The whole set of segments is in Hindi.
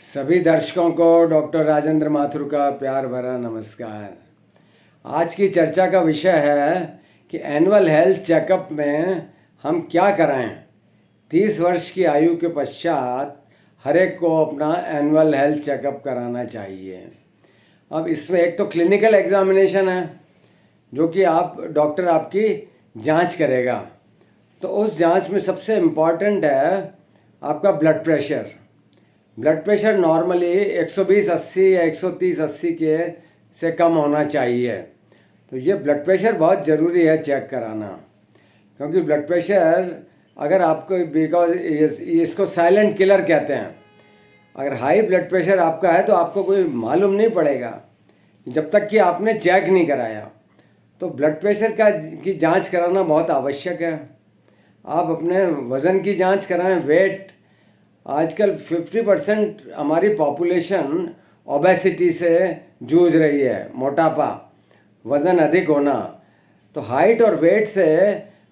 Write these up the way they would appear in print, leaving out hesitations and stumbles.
सभी दर्शकों को डॉक्टर राजेंद्र माथुर का प्यार भरा नमस्कार। आज की चर्चा का विषय है कि एनुअल हेल्थ चेकअप में हम क्या कराएं। 30 वर्ष की आयु के पश्चात हर एक को अपना एनुअल हेल्थ चेकअप कराना चाहिए। अब इसमें एक तो क्लिनिकल एग्जामिनेशन है जो कि डॉक्टर आपकी जांच करेगा। तो उस जांच में सबसे इम्पॉर्टेंट है आपका blood pressure. Blood pressure normally 120/80 या 130/80 के से कम होना चाहिए। तो ये ब्लड प्रेशर बहुत ज़रूरी है चेक कराना, क्योंकि ब्लड प्रेशर अगर आपको इसको साइलेंट किलर कहते हैं। अगर हाई ब्लड प्रेशर आपका है तो आपको कोई मालूम नहीं पड़ेगा जब तक कि आपने चेक नहीं कराया। तो ब्लड प्रेशर की जांच कराना बहुत आवश्यक है। आप अपने वज़न की जांच कराएं, वेट। आजकल 50% हमारी पॉपुलेशन ओबेसिटी से जूझ रही है, मोटापा, वज़न अधिक होना। तो हाइट और वेट से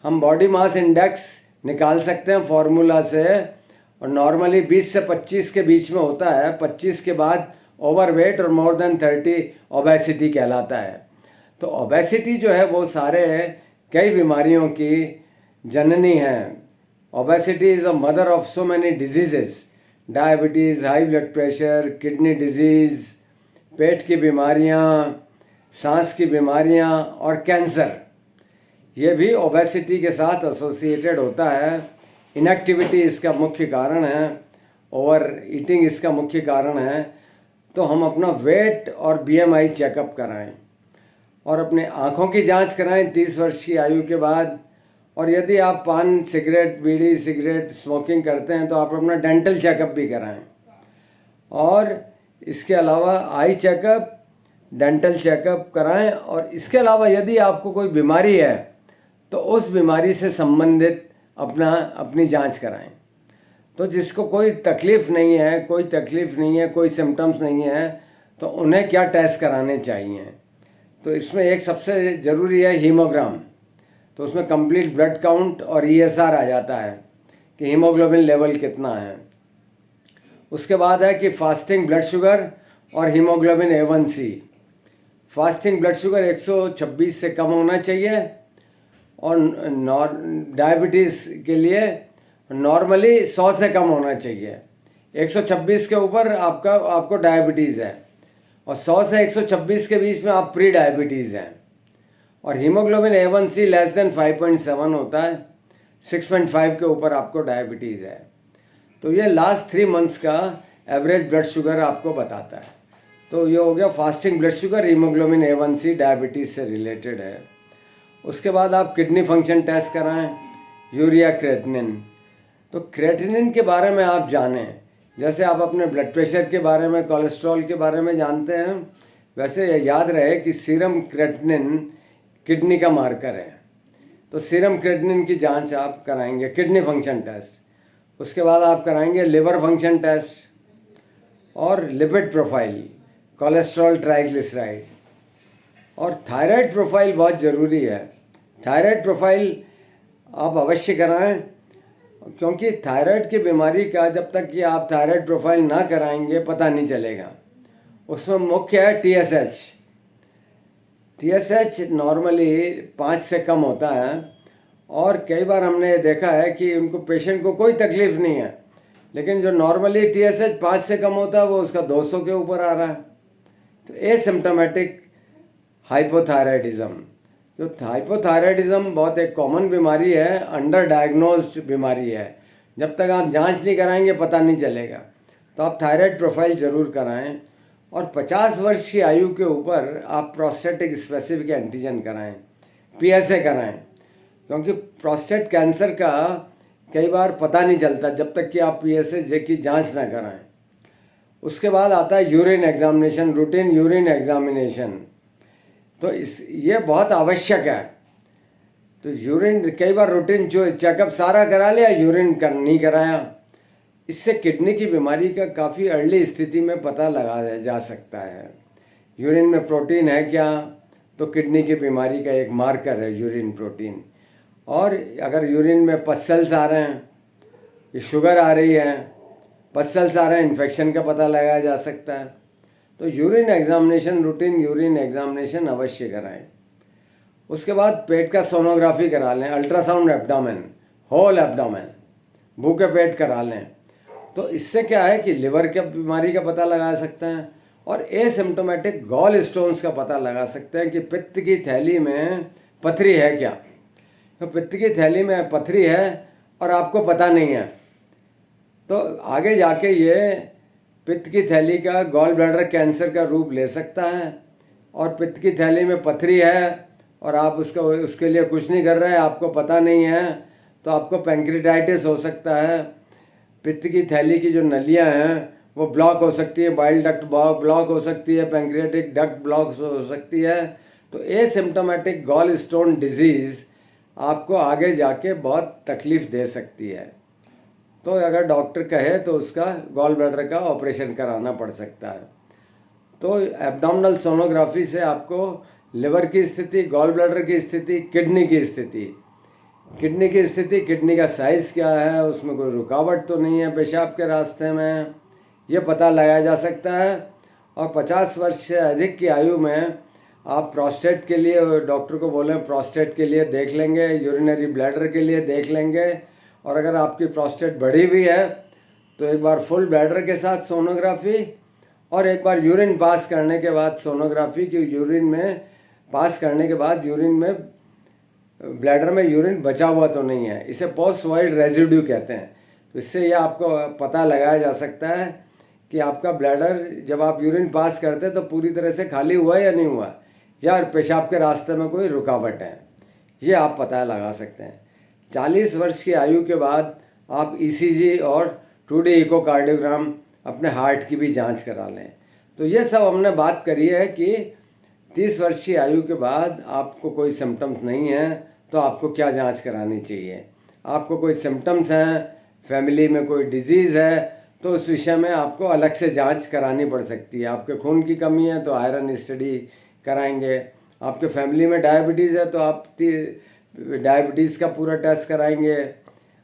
हम बॉडी मास इंडेक्स निकाल सकते हैं फॉर्मूला से, और नॉर्मली 20 से 25 के बीच में होता है। 25 के बाद ओवरवेट और मोर देन 30 ओबेसिटी कहलाता है। तो ओबेसिटी जो है वो सारे कई बीमारियों की जननी है। Obesity is a mother of so many diseases. Diabetes, high blood pressure, kidney disease, पेट की बीमारियाँ, सांस की बीमारियाँ और कैंसर, ये भी ओबेसिटी के साथ एसोसिएटेड होता है। इनएक्टिविटी इसका मुख्य कारण है, ओवर ईटिंग इसका मुख्य कारण है। तो हम अपना वेट और बीएमआई चेकअप कराएं और अपने आँखों की जांच कराएं 30 वर्ष की आयु के बाद। और यदि आप पान, सिगरेट, बीड़ी, सिगरेट स्मोकिंग करते हैं तो आप अपना डेंटल चेकअप भी कराएं। और इसके अलावा आई चेकअप, डेंटल चेकअप कराएं। और इसके अलावा यदि आपको कोई बीमारी है तो उस बीमारी से संबंधित अपनी जांच कराएं। तो जिसको कोई तकलीफ़ नहीं है, कोई सिम्टम्स नहीं है, तो उन्हें क्या टेस्ट कराने चाहिए। तो इसमें एक सबसे ज़रूरी है हीमोग्राम। तो उसमें कंप्लीट ब्लड काउंट और ईएसआर आ जाता है कि हीमोग्लोबिन लेवल कितना है। उसके बाद है कि फास्टिंग ब्लड शुगर और haemoglobin A1C। Fasting blood sugar 126 से कम होना चाहिए, और डायबिटीज़ के लिए नॉर्मली 100 से कम होना चाहिए। 126 के ऊपर आपको डायबिटीज़ है, और 100 से 126 के बीच में आप प्री डायबिटीज़ हैं। और हीमोग्लोबिन A1C लेस देन 5.7 होता है। 6.5 के ऊपर आपको डायबिटीज़ है। तो ये लास्ट 3 मंथ्स का एवरेज ब्लड शुगर आपको बताता है। तो ये हो गया fasting blood sugar, haemoglobin A1C diabetes से रिलेटेड है। उसके बाद आप किडनी फंक्शन टेस्ट कराएं, यूरिया क्रेटिनिन। तो क्रेटिनिन के बारे में आप जानें, जैसे आप अपने ब्लड प्रेशर के बारे में, कोलेस्ट्रॉल के बारे में जानते हैं, वैसे याद रहे कि सीरम क्रेटिनिन किडनी का मार्कर है। तो सीरम क्रेटिनिन की जांच आप कराएंगे, किडनी फंक्शन टेस्ट। उसके बाद आप कराएंगे लिवर फंक्शन टेस्ट और लिपिड प्रोफाइल, कोलेस्ट्रॉल, ट्राइग्लिसराइड। और थायराइड प्रोफाइल बहुत ज़रूरी है। थायराइड प्रोफाइल आप अवश्य कराएं, क्योंकि थायराइड की बीमारी का जब तक कि आप थायराइड प्रोफाइल ना कराएंगे पता नहीं चलेगा। उसमें मुख्य है TSH नॉर्मली 5 से कम होता है, और कई बार हमने देखा है कि उनको पेशेंट को कोई तकलीफ़ नहीं है, लेकिन जो नॉर्मली TSH 5 से कम होता है वो उसका 200 के ऊपर आ रहा है। तो एसिम्प्टोमेटिक हाइपोथायराइडिज्म, जो हाइपोथायराइडिज्म बहुत एक कॉमन बीमारी है, अंडर डायग्नोज्ड बीमारी है। जब तक आप जांच नहीं कराएंगे पता नहीं चलेगा। तो आप थायराइड प्रोफाइल ज़रूर कराएं। और 50 वर्ष की आयु के ऊपर आप प्रोस्टेटिक स्पेसिफिक एंटीजन कराएं, PSA कराएं, क्योंकि प्रोस्टेट कैंसर का कई बार पता नहीं चलता जब तक कि आप PSA की जांच ना कराएं। उसके बाद आता है urine examination, routine urine examination. तो ये बहुत आवश्यक है। तो यूरिन कई बार रूटीन जो चेकअप सारा करा लिया, यूरिन नहीं कराया। इससे किडनी की बीमारी का काफ़ी अर्ली स्थिति में पता लगाया जा सकता है। यूरिन में प्रोटीन है क्या, तो किडनी की बीमारी का एक मार्कर है यूरिन प्रोटीन। और अगर यूरिन में पस सेल्स आ रहे हैं, ये शुगर आ रही है, पसल सारा इन्फेक्शन का पता लगाया जा सकता है। तो urine examination, routine urine examination अवश्य कराएं। उसके बाद पेट का सोनोग्राफी करा लें, अल्ट्रासाउंड एब्डोमेन, होल एब्डोमेन, भूखे पेट करा लें। तो इससे क्या है कि लिवर की बीमारी का पता लगा सकते हैं और एसिम्प्टोमेटिक गॉल स्टोन्स का पता लगा सकते हैं कि पित्त की थैली में पथरी है क्या। तो पित्त की थैली में पथरी है और आपको पता नहीं है, तो आगे जाके ये पित्त की थैली का गॉल ब्लैडर कैंसर का रूप ले सकता है। और पित्त की थैली में पथरी है और आप उसके लिए कुछ नहीं कर रहे हैं, आपको पता नहीं है, तो आपको पैंक्रियाटाइटिस हो सकता है। पित्त की थैली की जो नलियां हैं वो ब्लॉक हो सकती है, बाइल डक्ट ब्लॉक हो सकती है, पैंक्रियाटिक डक्ट ब्लॉक हो सकती है। तो एसिम्प्टोमेटिक गॉल स्टोन डिजीज़ आपको आगे जाके बहुत तकलीफ़ दे सकती है। तो अगर डॉक्टर कहे तो उसका गॉल ब्लैडर का ऑपरेशन कराना पड़ सकता है। तो एब्डोमिनल सोनोग्राफी से आपको लिवर की स्थिति, गॉल ब्लैडर की स्थिति, किडनी की स्थिति, किडनी का साइज़ क्या है, उसमें कोई रुकावट तो नहीं है पेशाब के रास्ते में, ये पता लगाया जा सकता है। और 50 वर्ष से अधिक की आयु में आप प्रोस्टेट के लिए डॉक्टर को बोलें, प्रोस्टेट के लिए देख लेंगे, यूरिनरी ब्लैडर के लिए देख लेंगे। और अगर आपकी प्रोस्टेट बढ़ी हुई है तो एक बार फुल ब्लैडर के साथ सोनोग्राफी और एक बार यूरिन पास करने के बाद सोनोग्राफी की, यूरिन में पास करने के बाद यूरिन में ब्लैडर में यूरिन बचा हुआ तो नहीं है, इसे पोस्ट वॉइड रेजिड्यू कहते हैं। तो इससे यह आपको पता लगाया जा सकता है कि आपका ब्लैडर जब आप यूरिन पास करते हैं तो पूरी तरह से खाली हुआ या नहीं हुआ, या पेशाब के रास्ते में कोई रुकावट है, ये आप पता लगा सकते हैं। 40 वर्ष की आयु के बाद आप ईसीजी और 2D इकोकार्डियोग्राम अपने हार्ट की भी जांच करा लें। तो ये सब हमने बात करी है कि 30 वर्ष की आयु के बाद आपको कोई सिम्टम्स नहीं है तो आपको क्या जांच करानी चाहिए। आपको कोई सिम्टम्स हैं, फैमिली में कोई डिजीज़ है, तो उस विषय में आपको अलग से जांच करानी पड़ सकती है। आपके खून की कमी है तो आयरन स्टडी कराएंगे, आपके फैमिली में डायबिटीज़ है तो आप डायबिटीज़ का पूरा टेस्ट कराएंगे।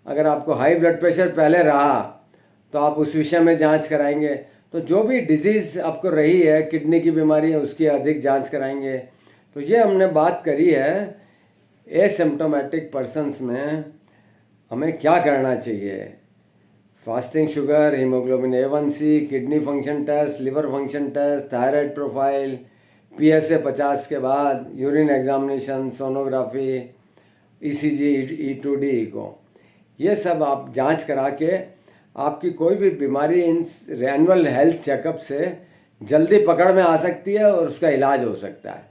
अगर आपको हाई ब्लड प्रेशर पहले रहा तो आप उस विषय में जांच कराएंगे। तो जो भी डिजीज़ आपको रही है, किडनी की बीमारी है, उसकी अधिक जांच कराएंगे। तो ये हमने बात करी है एसिम्प्टोमेटिक पर्सन्स में हमें क्या करना चाहिए। Fasting sugar, haemoglobin A1C, kidney function test, liver function test, thyroid profile, PSA 50 के बाद urine examination, sonography, ECG, E2D को, ये सब आप जांच करा के आपकी कोई भी बीमारी इन एनुअल हेल्थ चेकअप से जल्दी पकड़ में आ सकती है और उसका इलाज हो सकता है।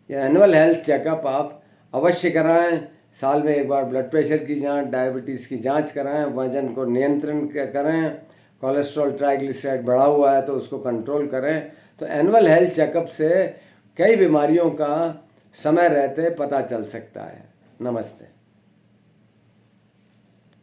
ये एनुअल हेल्थ चेकअप आप अवश्य कराएं। साल में एक बार ब्लड प्रेशर की जांच, डायबिटीज़ की जांच कराएं, वजन को नियंत्रण करें, कोलेस्ट्रॉल, ट्राइग्लिसराइड बढ़ा हुआ है तो उसको कंट्रोल करें। तो एनुअल हेल्थ चेकअप से कई बीमारियों का समय रहते पता चल सकता है। नमस्ते।